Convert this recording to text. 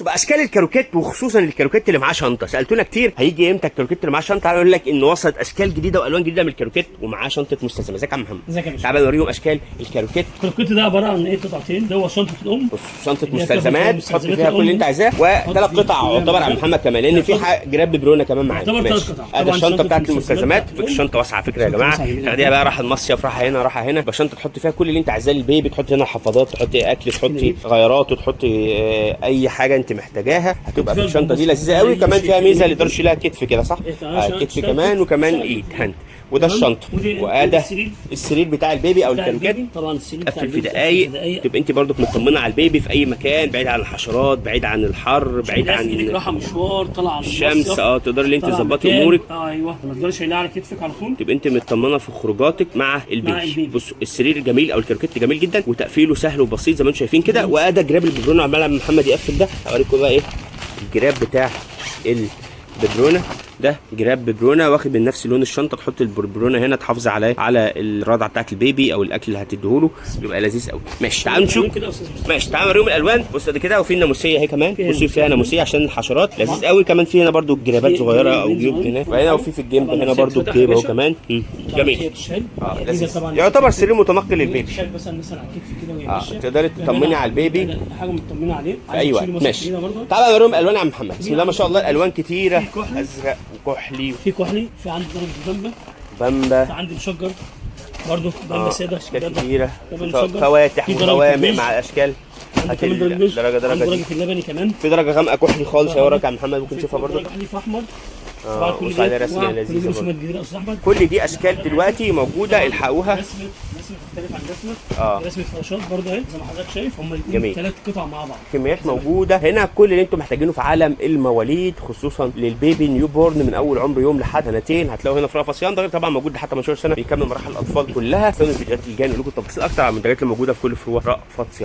تبقى اشكال الكاروكيت وخصوصا الكاروكيت اللي معاه شنطه. سالتونا كتير هيجي امتى الكاروكيت اللي معاه شنطه، هنقول لك ان وصلت اشكال جديده والوان جديده من الكاروكيت ومعاه شنطه مستلزمه. ازيك يا عم محمد؟ ازيك يا باشا؟ تعالى نوريهم اشكال الكاروكيت. الكاروكيت ده عباره عن ايه؟ قطعتين. ده هو شنطه الام، بص شنطه مستلزمات تحط فيها كل اللي انت عايزاه، وثلاث قطع يعتبر عم محمد كمان، لان في جراب برونه كمان معاك. يعتبر 3 قطع. ادي الشنطه بتاعت المستلزمات. فيك الشنطه واسعه على فكره يا جماعه، تاخديها بقى راحه المصيف، راحه هنا راحه هنا، يبقى شنطه تحط فيها كل اللي انت عايزاه للبيبي. تحطي هنا حفاضات، تحطي اكل، تحطي غيارات، وتحطي اي حاجه انت محتاجاها هتبقى في الشنطه دي. لذيذه قوي. كمان فيها ميزه اللي يقدرش لها كتف كده صح؟ كتف كمان وكمان ايد هاند. وده الشنطه، وده السرير بتاع البيبي او الكاروكيت. طبعا السرير قفل في دقايق، تبقى انت برضك مطمنه على البيبي في اي مكان، بعيد عن الحشرات، بعيد عن الحر، بعيد عن راحه مشوار، طالعه على الشمس. تقدري انت تظبطي امورك. ايوه ما تقدرش شايلها على كتفك على طول، تبقى انت مطمنه في خروجاتك مع البيبي. بصوا السرير جميل او الكاروكيت جميل جدا، وتقفيله سهل وبسيط زي ما انتم شايفين كده. وادى جراب الببرونه عمال عم محمد يقفل ده. هوريكم بقى ايه الجراب بتاع الببرونه. ده جراب ببرونه واخد من نفس لون الشنطه. تحط الببرونه هنا تحافظ على الرضعه بتاعت البيبي او الاكل اللي هتديهوله، يبقى لذيذ قوي. ماشي تعالوا نشوف. ماشي تعالوا نوريهم الالوان. بص ادي كده، وفي الناموسيه اهي كمان. بصوا فيها ناموسيه عشان الحشرات، لذيذ قوي. كمان في هنا برده جرابات صغيره او جيوب هنا، وهنا وفي الجنب هنا برده الجيب اهو كمان. جميل. لذيذ. يعتبر سرير متنقل للبيبي. تقدري تطمني على البيبي، حاجه مطمنه عليه. ايوه ماشي. تعالوا نوريهم الالوان يا عم محمد. بسم الله ما شاء الله، الالوان كتيره. ازرق وكحلي، في كحلي، في عندي درجه بامبا، في عندي مشجر برضه، بامبا ساده اشكال كتيره، فواتح وغوامق مع الاشكال. هات درجه اللبني كمان، في درجه غامقه كحلي خالص اهي وراك يا عم محمد، ممكن تشوفها برضه. كحلي في احمر. بص على رسمه لذيذه. كل دي اشكال دلوقتي موجوده، الحقوها. رسمه تختلف عن رسمه. رسمه فراشات برضه اهي زي ما حضرتك شايف، هم الاثنين 3 قطع مع بعض. كميات موجوده هنا، كل اللي انتم محتاجينه في عالم المواليد، خصوصا للبيبي نيو بورن من اول عمر يوم لحد سنتين. هتلاقوا هنا في رأفة صيان. ده غير طبعا موجود لحد 18 سنه، بيكمل مراحل الاطفال كلها. استنوا الفيديوهات اللي جايه نقول لكم تفاصيل اكتر عن المنتجات اللي موجوده في كل فروع رأفة صيان.